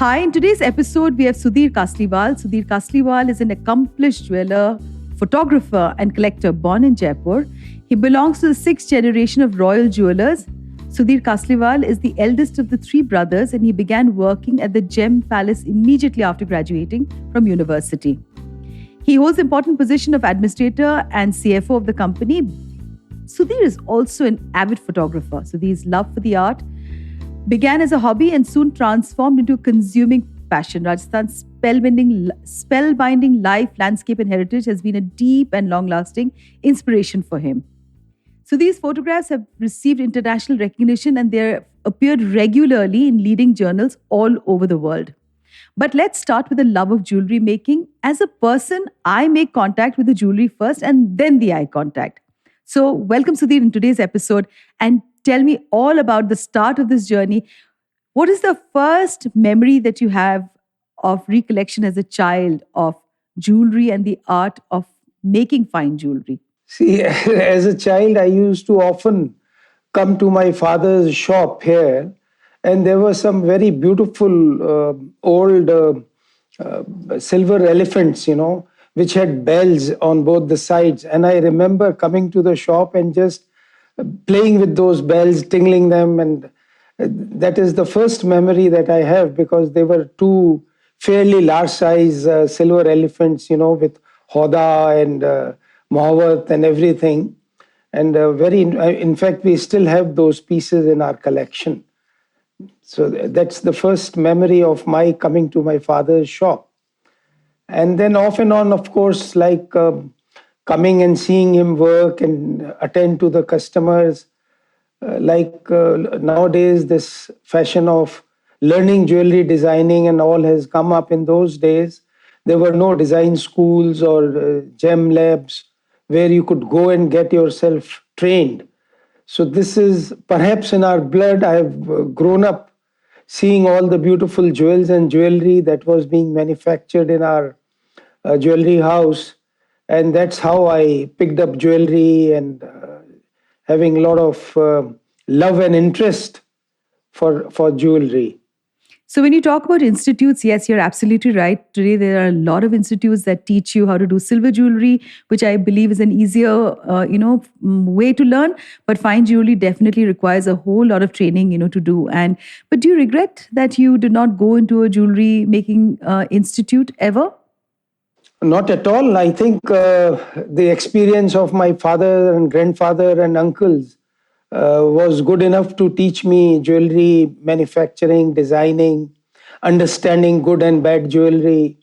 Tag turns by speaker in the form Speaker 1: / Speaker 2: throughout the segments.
Speaker 1: Hi, in today's episode, we have Sudhir Kasliwal. Sudhir Kasliwal is an accomplished jeweler, photographer, and collector born in Jaipur. He belongs to the sixth generation of royal jewelers. Sudhir Kasliwal is the eldest of the three brothers, and he began working at the Gem Palace immediately after graduating from university. He holds the important position of administrator and CFO of the company. Sudhir is also an avid photographer. Sudhir's love for the art began as a hobby and soon transformed into a consuming passion. Rajasthan's spellbinding life, landscape, and heritage has been a deep and long-lasting inspiration for him. So these photographs have received international recognition and they appeared regularly in leading journals all over the world. But let's start with the love of jewelry making. As a person, I make contact with the jewelry first and then the eye contact. So welcome, Sudhir, in today's episode, and tell me all about the start of this journey. What is the first memory that you have of recollection as a child of jewelry and the art of making fine jewelry?
Speaker 2: See, as a child, I used to often come to my father's shop here, and there were some very beautiful old silver elephants, which had bells on both the sides. And I remember coming to the shop and just playing with those bells, tingling them. And that is the first memory that I have, because they were two fairly large size silver elephants, with hoda and Mohua and everything. And in fact, we still have those pieces in our collection. So that's the first memory of my coming to my father's shop. And then off and on, of course, like coming and seeing him work and attend to the customers. Nowadays, this fashion of learning jewelry designing and all has come up. In those days, there were no design schools or gem labs where you could go and get yourself trained. So this is perhaps in our blood. I have grown up seeing all the beautiful jewels and jewelry that was being manufactured in our jewelry house. And that's how I picked up jewelry and having a lot of love and interest for jewelry.
Speaker 1: So when you talk about institutes, yes, you're absolutely right. Today, there are a lot of institutes that teach you how to do silver jewelry, which I believe is an easier, way to learn. But fine jewelry definitely requires a whole lot of training, to do. But do you regret that you did not go into a jewelry making institute ever?
Speaker 2: Not at all. I think the experience of my father and grandfather and uncles was good enough to teach me jewelry manufacturing, designing, understanding good and bad jewelry,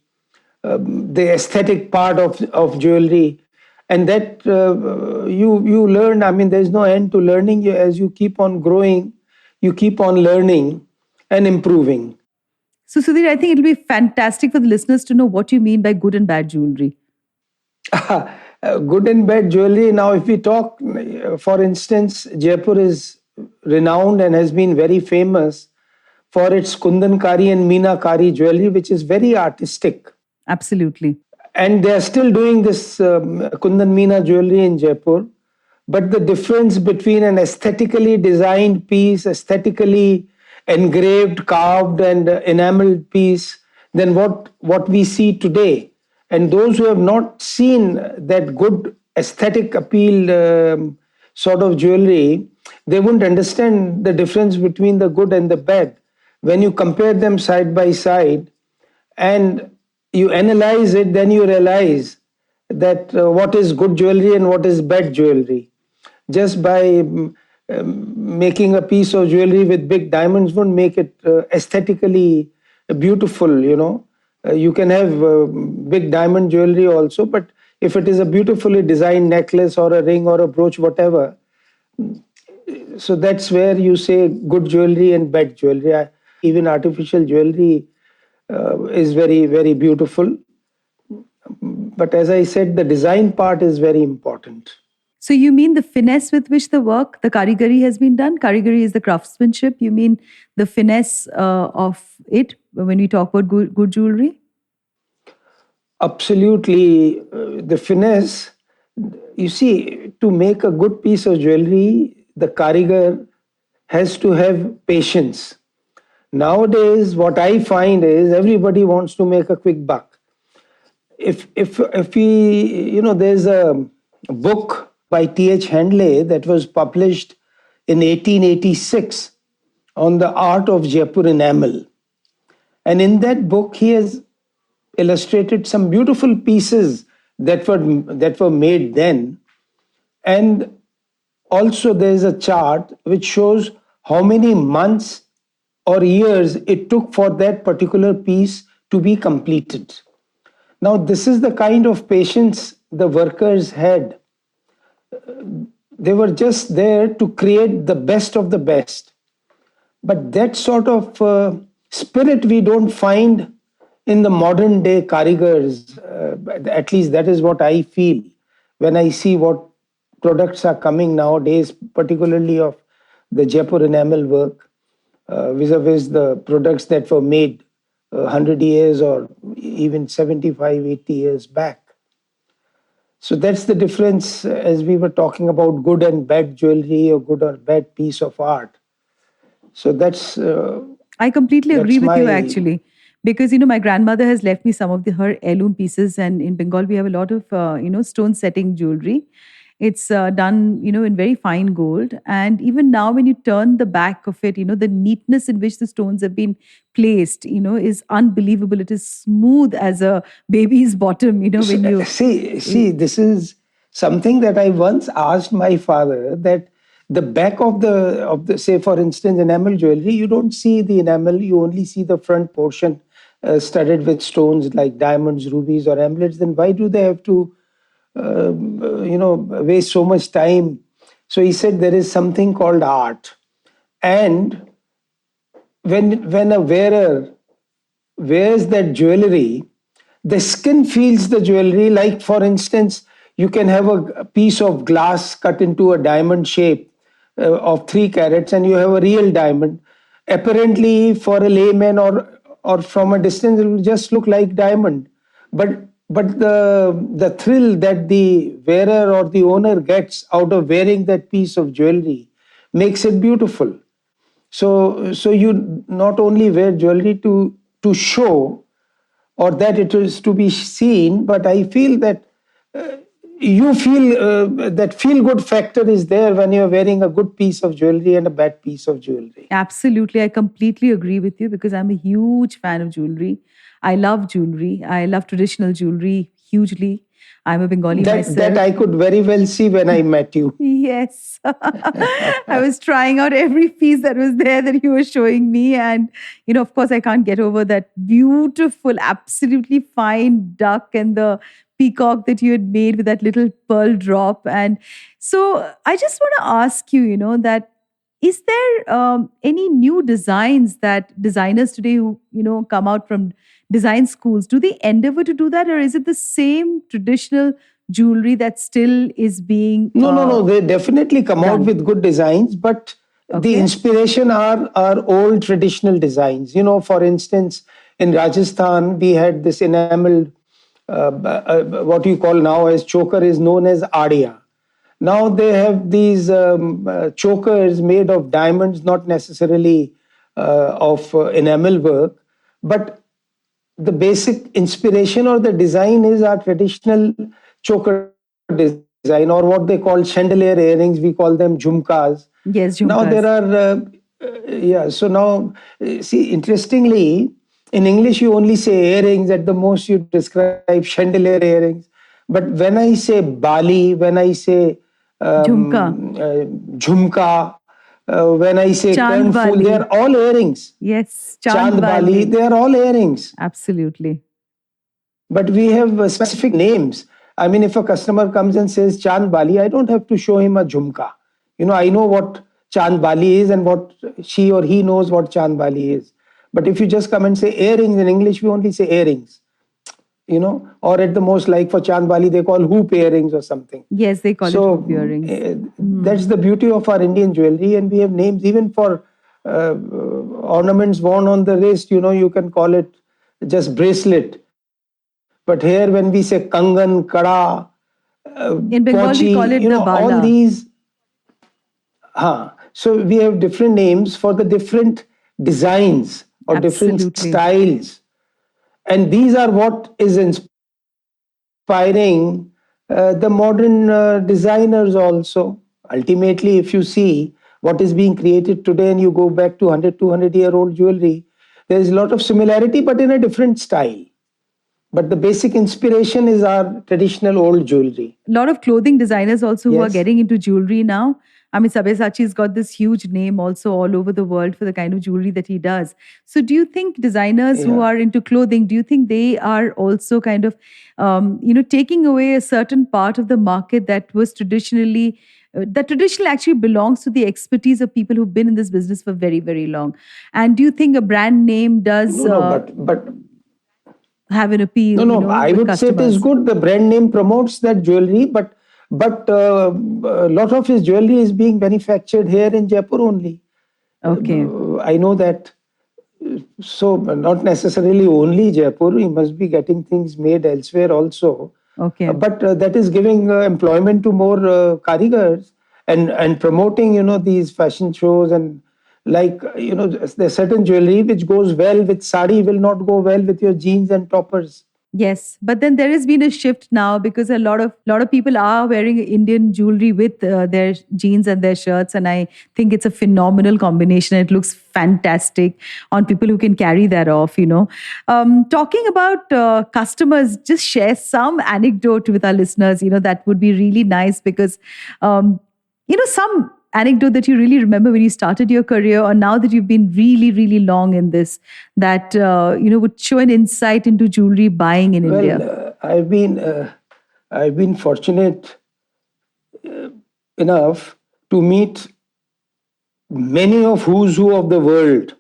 Speaker 2: the aesthetic part of jewelry. And that you learn. I mean, there's no end to learning. As you keep on growing, you keep on learning and improving.
Speaker 1: So, Sudhir, I think it'll be fantastic for the listeners to know what you mean by good and bad jewelry.
Speaker 2: Good and bad jewelry. Now, if we talk, for instance, Jaipur is renowned and has been very famous for its Kundankari and Meenakari jewelry, which is very artistic.
Speaker 1: Absolutely.
Speaker 2: And they are still doing this Kundan Meena jewelry in Jaipur. But the difference between an aesthetically designed piece, aesthetically engraved, carved, and enameled piece than what we see today. And those who have not seen that good aesthetic appeal sort of jewelry, they wouldn't understand the difference between the good and the bad. When you compare them side by side and you analyze it, then you realize that what is good jewelry and what is bad jewelry. Just by making a piece of jewelry with big diamonds won't make it aesthetically beautiful, You can have big diamond jewelry also, but if it is a beautifully designed necklace or a ring or a brooch, whatever, so that's where you say good jewelry and bad jewelry. Even artificial jewelry is very, very beautiful. But as I said, the design part is very important.
Speaker 1: So you mean the finesse with which the work, the karigari has been done? Karigari is the craftsmanship. You mean the finesse of it when we talk about good jewelry?
Speaker 2: Absolutely. The finesse, you see, to make a good piece of jewelry, the karigar has to have patience. Nowadays, what I find is everybody wants to make a quick buck. If we, there's a book by T.H. Handley that was published in 1886 on the art of Jaipur enamel. And in that book, he has illustrated some beautiful pieces that were made then. And also, there is a chart which shows how many months or years it took for that particular piece to be completed. Now, this is the kind of patience the workers had. They were just there to create the best of the best. But that sort of spirit we don't find in the modern day karigars. At least that is what I feel when I see what products are coming nowadays, particularly of the Jaipur enamel work, vis-a-vis the products that were made 100 years or even 75, 80 years back. So that's the difference as we were talking about good and bad jewelry or good or bad piece of art. So
Speaker 1: I completely agree
Speaker 2: that's
Speaker 1: with you
Speaker 2: my
Speaker 1: actually. Because my grandmother has left me some of her heirloom pieces, and in Bengal we have a lot of stone setting jewelry. It's done in very fine gold, and even now when you turn the back of it, the neatness in which the stones have been placed, is unbelievable. It is smooth as a baby's bottom. When you
Speaker 2: see, this is something that I once asked my father, that the back of the say, for instance, enamel jewelry, you don't see the enamel, you only see the front portion studded with stones like diamonds, rubies, or amulets. Then why do they have to waste so much time? So he said there is something called art, and when a wearer wears that jewelry, the skin feels the jewelry. Like, for instance, you can have a piece of glass cut into a diamond shape of 3 carats, and you have a real diamond. Apparently, for a layman or from a distance, it will just look like diamond. But the thrill that the wearer or the owner gets out of wearing that piece of jewelry makes it beautiful. So you not only wear jewelry to show, or that it is to be seen, but I feel that you feel that feel good factor is there when you're wearing a good piece of jewelry and a bad piece of jewelry.
Speaker 1: Absolutely. I completely agree with you because I'm a huge fan of jewelry. I love jewelry. I love traditional jewelry hugely. I'm a Bengali
Speaker 2: That
Speaker 1: myself.
Speaker 2: I could very well see when I met you.
Speaker 1: Yes. I was trying out every piece that was there that you were showing me. And, of course, I can't get over that beautiful, absolutely fine duck and the peacock that you had made with that little pearl drop. And so I just want to ask you, that is there any new designs that designers today who, come out from design schools, do they endeavor to do that? Or is it the same traditional jewelry that still is being
Speaker 2: No. They definitely come out
Speaker 1: done?
Speaker 2: with good designs, but the
Speaker 1: Okay.
Speaker 2: inspiration are old traditional designs. For instance, in Rajasthan, we had this enameled, what you call now as choker is known as adia. Now they have these chokers made of diamonds, not necessarily of enamel work, but the basic inspiration or the design is our traditional choker design, or what they call chandelier earrings. We call them jhumkas.
Speaker 1: Yes,
Speaker 2: Now there
Speaker 1: jhumkas.
Speaker 2: are, yeah. So now, see, interestingly, in English you only say earrings. At the most, you describe chandelier earrings. But when I say Bali, when I say
Speaker 1: Jhumka.
Speaker 2: jhumka, when I say
Speaker 1: Chand
Speaker 2: kernful, they are
Speaker 1: Bali.
Speaker 2: all earrings.
Speaker 1: Yes, Chand
Speaker 2: Chand Bali,
Speaker 1: Bali.
Speaker 2: they are all earrings.
Speaker 1: Absolutely.
Speaker 2: But we have specific names. I mean, if a customer comes and says Chand Bali, I don't have to show him a jhumka. I know what Chand Bali is, and what she or he knows what Chand Bali is. But if you just come and say earrings, in English, we only say earrings. Or at the most, like for Chand Bali, they call hoop earrings or something.
Speaker 1: Yes, they call it hoop
Speaker 2: So
Speaker 1: earrings.
Speaker 2: that's the beauty of our Indian jewelry, and we have names even for ornaments worn on the wrist. You can call it just bracelet. But here, when we say kangan, kada,
Speaker 1: In Bengal, we
Speaker 2: pochi,
Speaker 1: call it the
Speaker 2: all
Speaker 1: bala.
Speaker 2: these. So we have different names for the different designs or different
Speaker 1: Absolutely.
Speaker 2: styles. And these are what is inspiring the modern designers also. Ultimately, if you see what is being created today and you go back to 100, 200-year-old jewelry, there is a lot of similarity, but in a different style. But the basic inspiration is our traditional old jewelry.
Speaker 1: A lot of clothing designers also who are
Speaker 2: Yes.
Speaker 1: getting into jewelry now. I mean, Sabyasachi's got this huge name also all over the world for the kind of jewelry that he does. So, do you think designers who
Speaker 2: Yeah.
Speaker 1: are into clothing, do you think they are also kind of, taking away a certain part of the market that was that traditionally actually belongs to the expertise of people who've been in this business for very, very long? And do you think a brand name does
Speaker 2: No, no, but
Speaker 1: have an
Speaker 2: no,
Speaker 1: appeal,
Speaker 2: no. I
Speaker 1: with
Speaker 2: would say it is
Speaker 1: customers?
Speaker 2: good. The brand name promotes that jewelry, but a lot of his jewelry is being manufactured here in Jaipur only.
Speaker 1: Okay.
Speaker 2: I know that. So not necessarily only Jaipur. He must be getting things made elsewhere also.
Speaker 1: Okay.
Speaker 2: But that is giving employment to more karigars and promoting these fashion shows and like there's certain jewelry which goes well with sari will not go well with your jeans and toppers.
Speaker 1: Yes, but then there has been a shift now because a lot of people are wearing Indian jewelry with their jeans and their shirts, and I think it's a phenomenal combination. It looks fantastic on people who can carry that off. Talking about customers, just share some anecdote with our listeners. That would be really nice because some anecdote that you really remember when you started your career or now that you've been really, really long in this that would show an insight into jewelry buying in
Speaker 2: Well,
Speaker 1: India.
Speaker 2: I've been fortunate enough to meet many of who's who of the world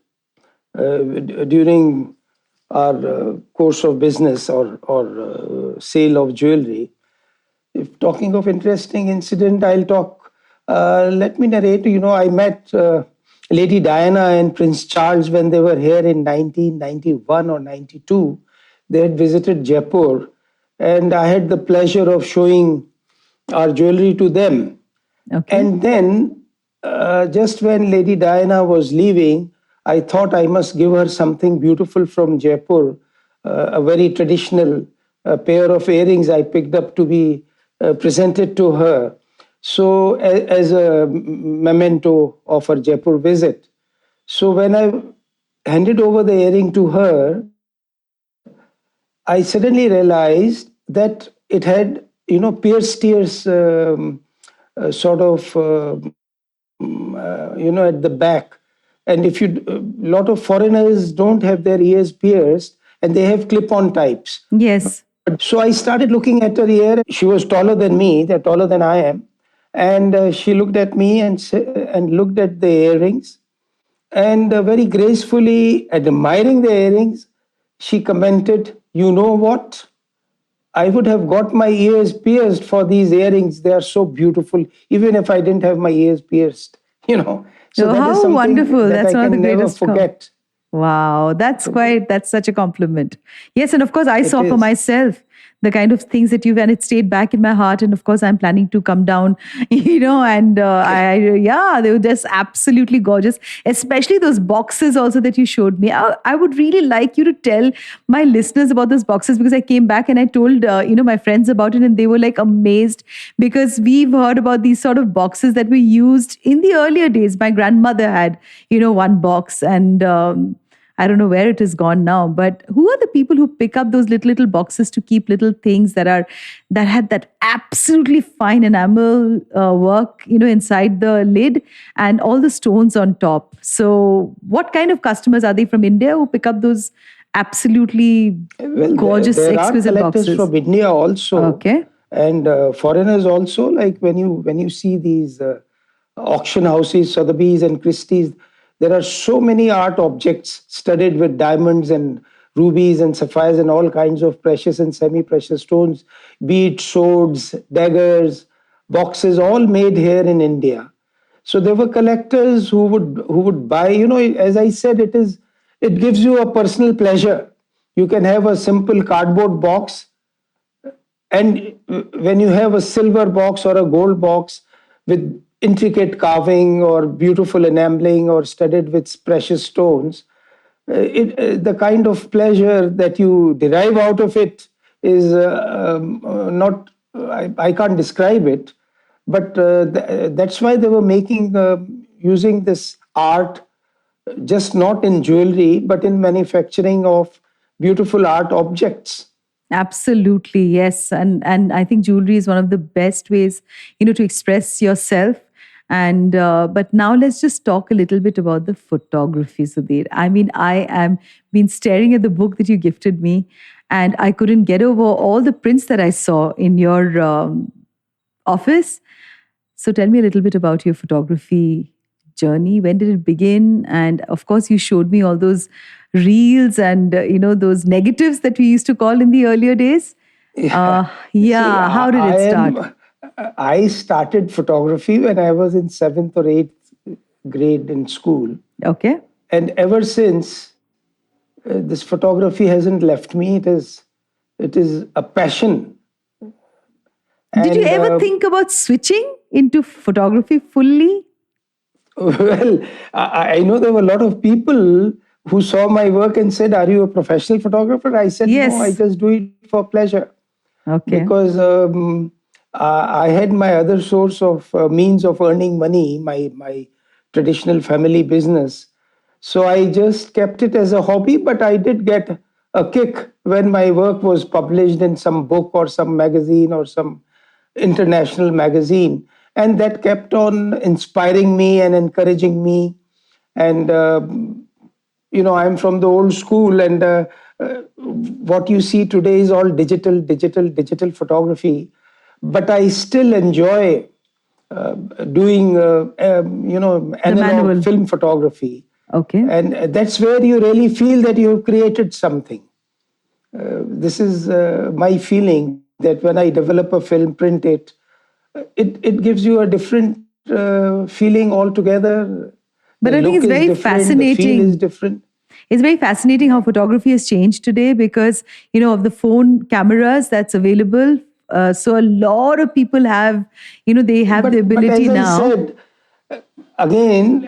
Speaker 2: during our course of business or sale of jewelry. If talking of interesting incident, I'll talk. Let me narrate. I met Lady Diana and Prince Charles when they were here in 1991 or 92. They had visited Jaipur, and I had the pleasure of showing our jewelry to them.
Speaker 1: Okay.
Speaker 2: And then, just when Lady Diana was leaving, I thought I must give her something beautiful from Jaipur, a very traditional pair of earrings I picked up to be presented to her. So, as a memento of her Jaipur visit. So, when I handed over the earring to her, I suddenly realized that it had, pierced tears sort of at the back. And if you lot of foreigners don't have their ears pierced and they have clip-on types.
Speaker 1: Yes.
Speaker 2: So I started looking at her ear. She was taller than me, they're taller than I am, and she looked at me and looked at the earrings, and very gracefully admiring the earrings, she commented, "You know what? I would have got my ears pierced for these earrings. They are so beautiful, even if I didn't have my ears pierced." So
Speaker 1: Oh,
Speaker 2: that is
Speaker 1: how
Speaker 2: something
Speaker 1: wonderful.
Speaker 2: that
Speaker 1: That's
Speaker 2: I
Speaker 1: one of the
Speaker 2: can never
Speaker 1: greatest.
Speaker 2: forget.
Speaker 1: Wow, that's such a compliment. Yes, and of course, I
Speaker 2: It
Speaker 1: saw for
Speaker 2: is.
Speaker 1: myself the kind of things that you've, and it stayed back in my heart. And of course, I'm planning to come down, and yeah, they were just absolutely gorgeous, especially those boxes also that you showed me. I would really like you to tell my listeners about those boxes because I came back and I told, my friends about it and they were like amazed because we've heard about these sort of boxes that were used in the earlier days. My grandmother had, one box and, I don't know where it has gone now, but who are the people who pick up those little boxes to keep little things that had that absolutely fine enamel work, inside the lid and all the stones on top? So, what kind of customers are they from India who pick up those absolutely
Speaker 2: Well,
Speaker 1: gorgeous,
Speaker 2: there are
Speaker 1: exquisite
Speaker 2: collectors
Speaker 1: boxes?
Speaker 2: from India also,
Speaker 1: Okay.
Speaker 2: and foreigners also. Like when you see these auction houses, Sotheby's and Christie's, there are so many art objects studded with diamonds and rubies and sapphires and all kinds of precious and semi-precious stones, be it swords, daggers, boxes, all made here in India. So there were collectors who would buy. As I said, it gives you a personal pleasure. You can have a simple cardboard box, and when you have a silver box or a gold box with intricate carving or beautiful enameling or studded with precious stones, the kind of pleasure that you derive out of it is not, I can't describe it, but that's why they were making, using this art, just not in jewelry, but in manufacturing of beautiful art objects.
Speaker 1: Absolutely, yes. And I think jewelry is one of the best ways, to express yourself. And but now let's just talk a little bit about the photography, Sudhir. I mean, I am been staring at the book that you gifted me, and I couldn't get over all the prints that I saw in your office. So tell me a little bit about your photography journey. When did it begin? And of course, you showed me all those reels and those negatives that we used to call in the earlier days.
Speaker 2: Yeah.
Speaker 1: Yeah. How did it start?
Speaker 2: I started photography when I was in 7th or 8th grade in school.
Speaker 1: Okay.
Speaker 2: And ever since, this photography hasn't left me. It is a passion.
Speaker 1: Did you
Speaker 2: And
Speaker 1: ever think about switching into photography fully?
Speaker 2: well, I know there were a lot of people who saw my work and said, "Are you a professional photographer?" I said, "No, I
Speaker 1: Yes.
Speaker 2: just do it for pleasure."
Speaker 1: Okay.
Speaker 2: Because I had my other source of means of earning money, my traditional family business. So I just kept it as a hobby, but I did get a kick when my work was published in some book or some magazine or some international magazine. And that kept on inspiring me and encouraging me. And I'm from the old school, and what you see today is all digital photography. But I still enjoy doing,
Speaker 1: The manual.
Speaker 2: analog film photography.
Speaker 1: Okay.
Speaker 2: And that's where you really feel that you've created something. This is my feeling, that when I develop a film, print it, it gives you a different feeling altogether.
Speaker 1: But
Speaker 2: The
Speaker 1: I think
Speaker 2: look
Speaker 1: it's
Speaker 2: is
Speaker 1: very
Speaker 2: different, the feel
Speaker 1: fascinating.
Speaker 2: is different.
Speaker 1: It's very fascinating how photography has changed today because, of the phone cameras that's available. So a lot of people have, they have the
Speaker 2: But
Speaker 1: ability
Speaker 2: as I
Speaker 1: now.
Speaker 2: said, again,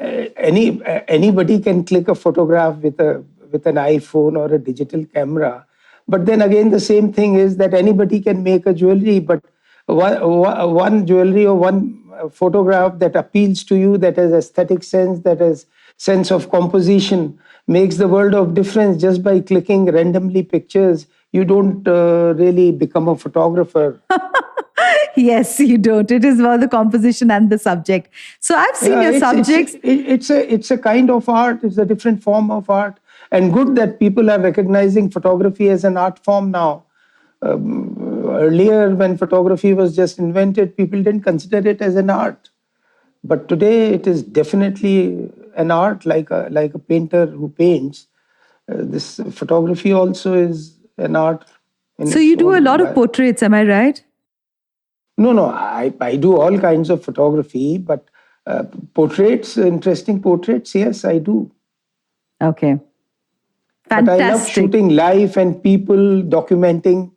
Speaker 2: anybody can click a photograph with an iPhone or a digital camera. But then again, the same thing is that anybody can make a jewelry, but one jewelry or one photograph that appeals to you, that has aesthetic sense, that has sense of composition, makes the world of difference. Just by clicking randomly pictures, you don't really become a photographer.
Speaker 1: Yes, you don't. It is about the composition and the subject. So I've seen
Speaker 2: Yeah,
Speaker 1: your subjects.
Speaker 2: it's a kind of art. It's a different form of art, and good that people are recognizing photography as an art form now. Earlier, when photography was just invented, people didn't consider it as an art, but today it is definitely an art, like a painter who paints. This photography also is an art in
Speaker 1: So you
Speaker 2: its
Speaker 1: do a
Speaker 2: own
Speaker 1: lot of
Speaker 2: way.
Speaker 1: portraits, am I right?
Speaker 2: No, I do all kinds of photography, but portraits, interesting portraits, yes, I do.
Speaker 1: Okay.
Speaker 2: But I love
Speaker 1: Fantastic.
Speaker 2: shooting life and people, documenting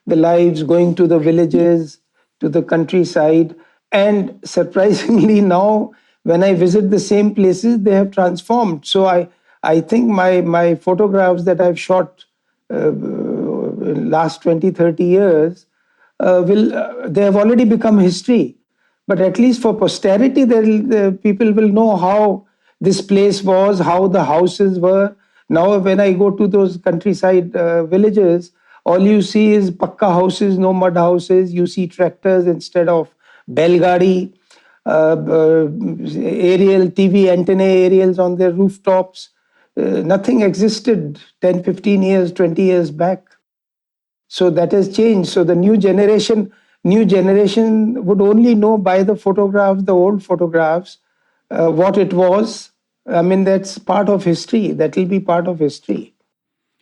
Speaker 2: the lives, going to the villages, to the countryside. And surprisingly, now when I visit the same places, they have transformed. So I think my photographs that I've shot in last 20, 30 years, they have already become history. But at least for posterity, the people will know how this place was, how the houses were. Now, when I go to those countryside villages, all you see is pakka houses, no mud houses. You see tractors instead of belgadi, aerial TV antenna aerials on their rooftops. Nothing existed 10, 15 years, 20 years back. So that has changed. So the new generation would only know by the photographs, the old photographs, what it was. I mean, that's part of history. That will be part of history.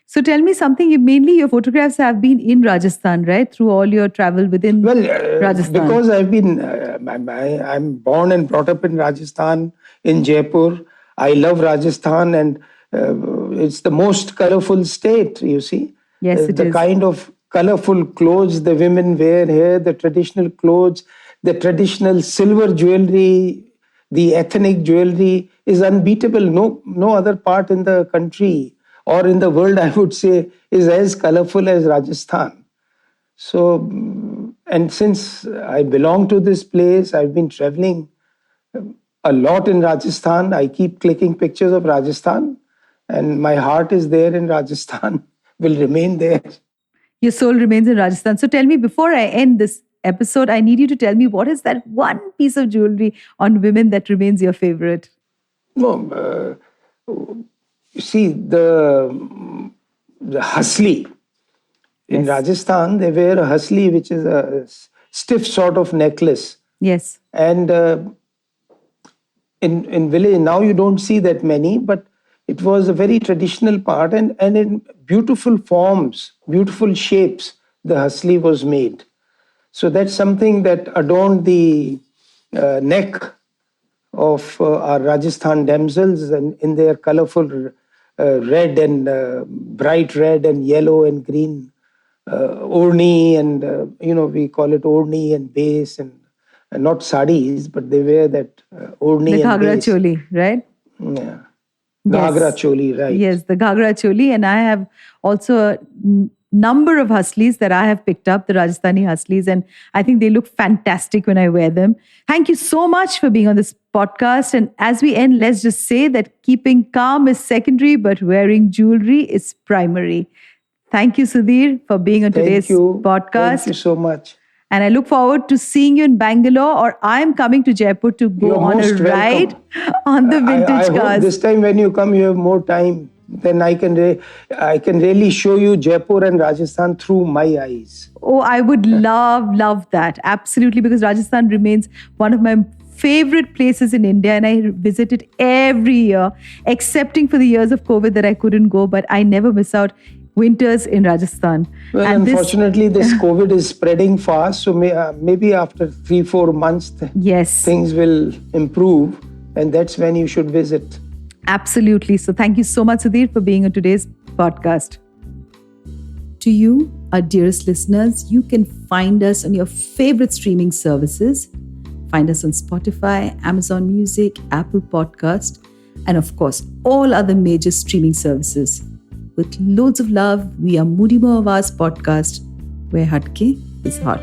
Speaker 1: So tell me something. Mainly your photographs have been in Rajasthan, right? Through all your travel within
Speaker 2: Well,
Speaker 1: Rajasthan.
Speaker 2: because I'm born and brought up in Rajasthan, in Jaipur. I love Rajasthan, and it's the most colorful state, you see.
Speaker 1: Yes, it
Speaker 2: The
Speaker 1: is.
Speaker 2: kind of colorful clothes the women wear here, the traditional clothes, the traditional silver jewelry The ethnic jewelry is unbeatable. No other part in the country or in the world, I would say, is as colorful as Rajasthan. So, and since I belong to this place, I've been traveling a lot in Rajasthan. I keep clicking pictures of Rajasthan, and my heart is there in Rajasthan, will remain there.
Speaker 1: Your soul remains in Rajasthan. So tell me, before I end this episode, I need you to tell me, what is that one piece of jewelry on women that remains your favorite?
Speaker 2: No, you see, the hasli. In
Speaker 1: Yes.
Speaker 2: Rajasthan, they wear a hasli, which is a stiff sort of necklace.
Speaker 1: Yes.
Speaker 2: And in village, now you don't see that many, but it was a very traditional part, and in beautiful forms, beautiful shapes, the hasli was made. So that's something that adorned the neck of our Rajasthan damsels, and in their colorful red and bright red and yellow and green orni, and we call it orni and base, and not saris, but they wear that orni
Speaker 1: The
Speaker 2: and
Speaker 1: ghagra
Speaker 2: base.
Speaker 1: choli, right?
Speaker 2: Yeah. Ghagra choli, right.
Speaker 1: Yes, the ghagra choli. And I have also a number of haslis that I have picked up, the Rajasthani haslis, and I think they look fantastic when I wear them. Thank you so much for being on this podcast. And as we end, let's just say that keeping calm is secondary, but wearing jewelry is primary. Thank you, Sudhir, for being on today's podcast.
Speaker 2: Thank you so much.
Speaker 1: And I look forward to seeing you in Bangalore, or I'm coming to Jaipur to go
Speaker 2: You're
Speaker 1: on a
Speaker 2: most
Speaker 1: ride
Speaker 2: welcome.
Speaker 1: on the vintage
Speaker 2: I hope
Speaker 1: cars.
Speaker 2: this time when you come, you have more time. Then I can really show you Jaipur and Rajasthan through my eyes.
Speaker 1: Oh, I would love that. Absolutely, because Rajasthan remains one of my favorite places in India, and I visit it every year, excepting for the years of COVID that I couldn't go, but I never miss out winters in Rajasthan.
Speaker 2: Well,
Speaker 1: And
Speaker 2: unfortunately, this COVID is spreading fast. So maybe after 3-4 months,
Speaker 1: yes,
Speaker 2: things will improve. And that's when you should visit.
Speaker 1: absolutely. So thank you so much, Sudhir, for being on today's podcast. To you, our dearest listeners, you can find us on your favorite streaming services. Find us on Spotify, Amazon Music, Apple Podcast, and of course, all other major streaming services. With loads of love, we are Moody Mo Awaz Podcast, where Hatke is hot.